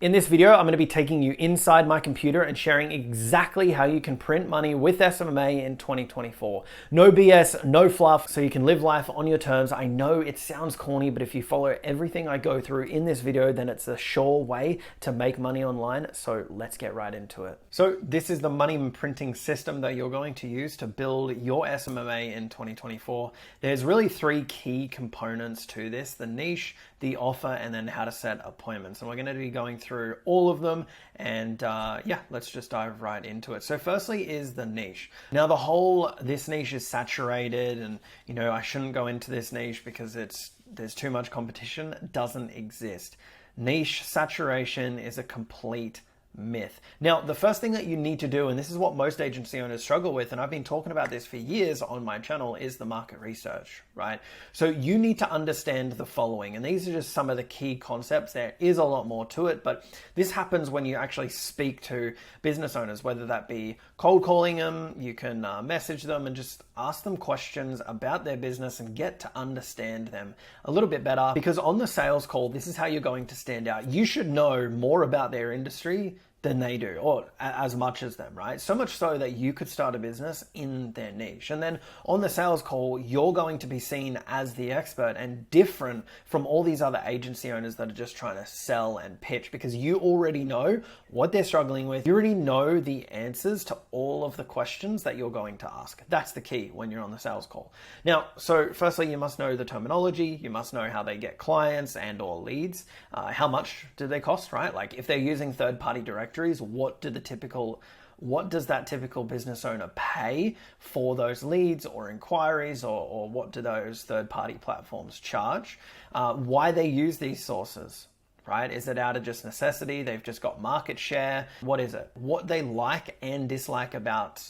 In this video, I'm going to be taking you inside my computer and sharing exactly how you can print money with SMMA in 2024. No BS, no fluff, so you can live life on your terms. I know it sounds corny, but if you follow everything I go through in this video, then it's a sure way to make money online. So let's get right into it. So this is the money printing system that you're going to use to build your SMMA in 2024. There's really three key components to this: the niche, the offer, and then how to set appointments. And we're going to be going through all of them, and yeah, let's just dive right into it. So firstly is the niche. Now this niche is saturated, and I shouldn't go into this niche because there's too much competition. It doesn't exist. Niche saturation is a complete myth. Now, the first thing that you need to do, and this is what most agency owners struggle with, and I've been talking about this for years on my channel, is the market research, right? So you need to understand the following, and these are just some of the key concepts. There is a lot more to it, but this happens when you actually speak to business owners, whether that be cold calling them, you can message them and just ask them questions about their business and get to understand them a little bit better, because on the sales call, this is how you're going to stand out. You should know more about their industry than they do, or as much as them, right? So much so that you could start a business in their niche. And then on the sales call, you're going to be seen as the expert and different from all these other agency owners that are just trying to sell and pitch, because you already know what they're struggling with. You already know the answers to all of the questions that you're going to ask. That's the key when you're on the sales call. Now, so firstly, you must know the terminology. You must know how they get clients and or leads. How much do they cost, right? Like if they're using third-party directories, what does that typical business owner pay for those leads or inquiries, or what do those third-party platforms charge? Why they use these sources, right? Is it out of just necessity? They've just got market share. What is it? What they like and dislike about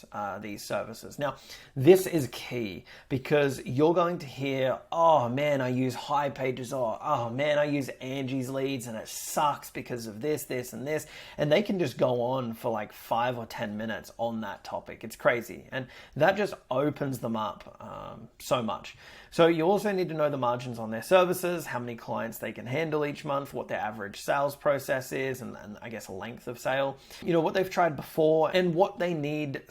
these services. Now, this is key, because you're going to hear, oh man, I use High Pages, or oh man, I use Angie's Leads and it sucks because of this, this, and this. And they can just go on for like 5 or 10 minutes on that topic. It's crazy. And that just opens them up so much. So you also need to know the margins on their services, how many clients they can handle each month, what their average sales process is, and I guess length of sale, what they've tried before, and what they need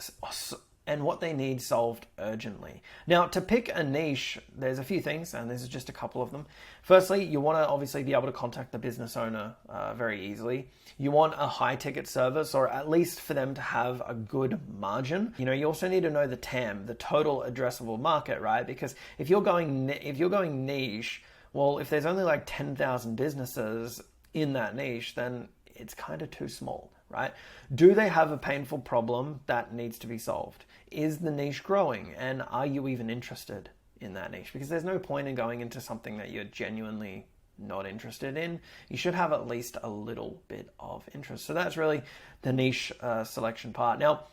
solved urgently. Now, to pick a niche, there's a few things, and this is just a couple of them. Firstly, you want to obviously be able to contact the business owner very easily. You want a high ticket service, or at least for them to have a good margin. You also need to know the TAM, the total addressable market, right? Because if you're going niche, well, if there's only like 10,000 businesses in that niche, then it's kind of too small, right? Do they have a painful problem that needs to be solved? Is the niche growing? And are you even interested in that niche? Because there's no point in going into something that you're genuinely not interested in. You should have at least a little bit of interest. So that's really the niche selection part. Now,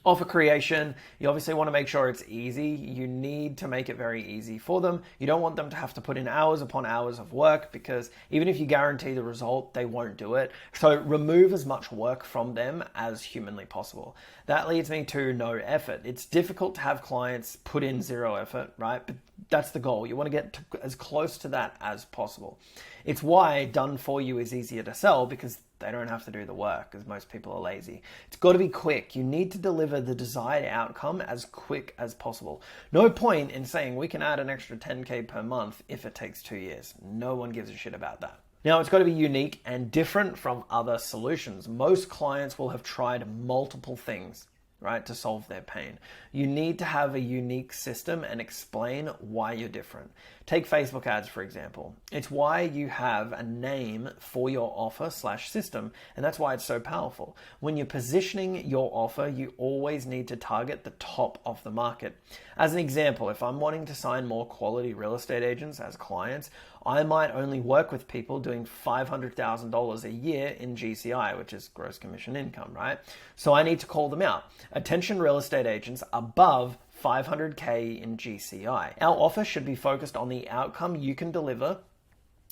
offer creation, you obviously want to make sure it's easy. You need to make it very easy for them. You don't want them to have to put in hours upon hours of work, because even if you guarantee the result, they won't do it. So remove as much work from them as humanly possible. That leads me to no effort. It's difficult to have clients put in zero effort, right? But that's the goal. You want to get as close to that as possible. It's why done for you is easier to sell, because they don't have to do the work, because most people are lazy. It's got to be quick. You need to deliver the desired outcome as quick as possible. No point in saying we can add an extra 10K per month if it takes 2 years. No one gives a shit about that. Now, it's got to be unique and different from other solutions. Most clients will have tried multiple things, right, to solve their pain. You need to have a unique system and explain why you're different. Take Facebook ads, for example. It's why you have a name for your offer/system, and that's why it's so powerful. When you're positioning your offer, you always need to target the top of the market. As an example, if I'm wanting to sign more quality real estate agents as clients, I might only work with people doing $500,000 a year in GCI, which is gross commission income, right? So I need to call them out. Attention real estate agents above 500K in GCI. Our offer should be focused on the outcome you can deliver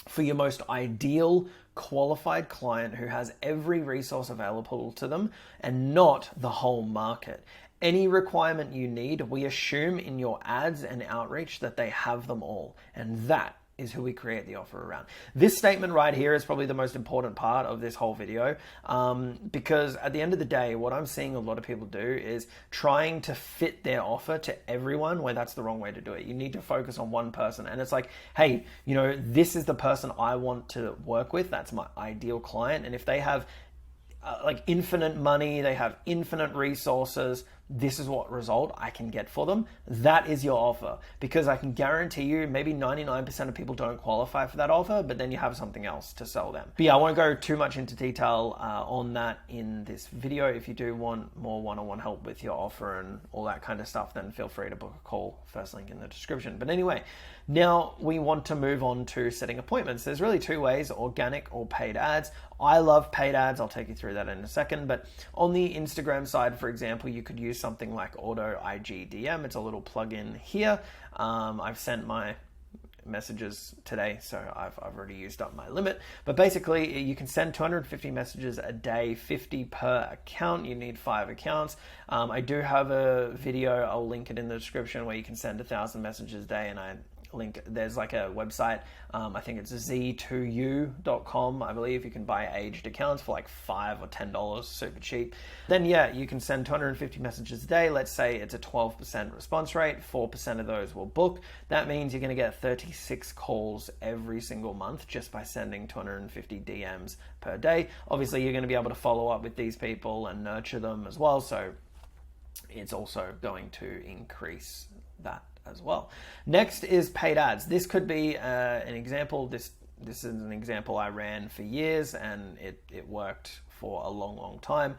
for your most ideal qualified client who has every resource available to them, and not the whole market. Any requirement you need, we assume in your ads and outreach that they have them all. And that is who we create the offer around. This statement right here is probably the most important part of this whole video, because at the end of the day, what I'm seeing a lot of people do is trying to fit their offer to everyone, where that's the wrong way to do it. You need to focus on one person. And it's like, hey, you know, this is the person I want to work with. That's my ideal client. And if they have like infinite money, they have infinite resources, this is what result I can get for them. That is your offer, because I can guarantee you maybe 99% of people don't qualify for that offer, but then you have something else to sell them. But yeah, I won't go too much into detail on that in this video. If you do want more one-on-one help with your offer and all that kind of stuff, then feel free to book a call. First link in the description. But anyway, now we want to move on to setting appointments. There's really two ways, organic or paid ads. I love paid ads. I'll take you through that in a second. But on the Instagram side, for example, you could use something like Auto IG DM. It's a little plugin here. I've sent my messages today, so I've already used up my limit. But basically, you can send 250 messages a day, 50 per account. You need 5 accounts. I do have a video, I'll link it in the description, where you can send 1,000 messages a day, and I link, there's like a website, I think it's z2u.com, I believe. You can buy aged accounts for like $5 or $10, super cheap. Then yeah, you can send 250 messages a day. Let's say it's a 12% response rate, 4% of those will book. That means you're going to get 36 calls every single month just by sending 250 DMs per day. Obviously, you're going to be able to follow up with these people and nurture them as well, so it's also going to increase that as well. Next is paid ads. This could be an example. This is an example I ran for years, and it worked for a long time.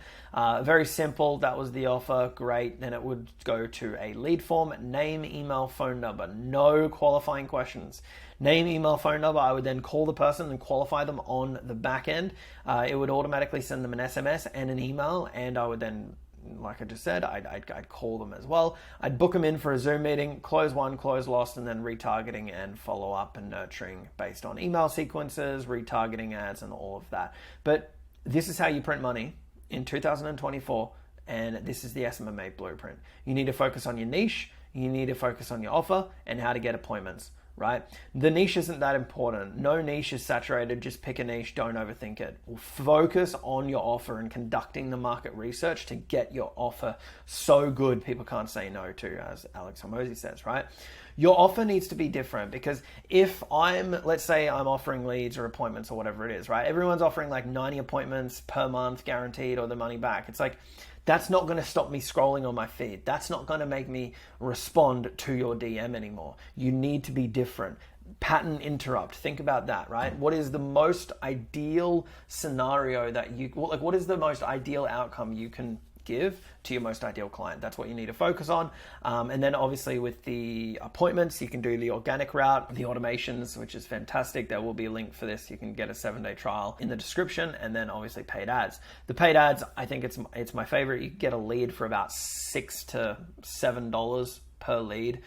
Very simple. That was the offer. Great. Then it would go to a lead form, name, email, phone number. No qualifying questions. Name, email, phone number. I would then call the person and qualify them on the back end. It would automatically send them an SMS and an email, and I would then, like I just said, I'd call them as well. I'd book them in for a Zoom meeting, close one, close lost, and then retargeting and follow up and nurturing based on email sequences, retargeting ads, and all of that. But this is how you print money in 2024, and this is the SMMA blueprint. You need to focus on your niche, you need to focus on your offer, and how to get appointments. Right? The niche isn't that important. No niche is saturated. Just pick a niche. Don't overthink it. Focus on your offer and conducting the market research to get your offer so good people can't say no to, as Alex Hormozi says, right? Your offer needs to be different, because if let's say I'm offering leads or appointments or whatever it is, right? Everyone's offering like 90 appointments per month guaranteed or the money back. It's like, that's not going to stop me scrolling on my feed. That's not going to make me respond to your DM anymore. You need to be different. Pattern interrupt. Think about that, right? What is the most ideal scenario that what is the most ideal outcome you can give to your most ideal client? That's what you need to focus on. And then obviously with the appointments, you can do the organic route, the automations, which is fantastic. There will be a link for this. You can get a 7-day trial in the description, and then obviously paid ads. The paid ads, I think it's my favorite. You get a lead for about $6 to $7 per lead.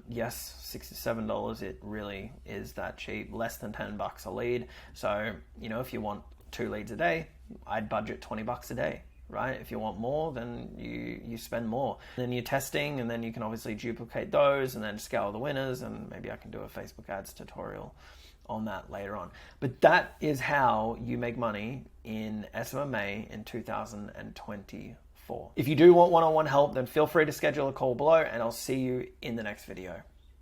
Yes, $6 to $7. It really is that cheap, less than $10 a lead. So, you know, if you want 2 leads a day, I'd budget $20 a day. Right? If you want more, then you spend more. Then you're testing, and then you can obviously duplicate those and then scale the winners, and maybe I can do a Facebook ads tutorial on that later on. But that is how you make money in SMMA in 2024. If you do want one-on-one help, then feel free to schedule a call below, and I'll see you in the next video.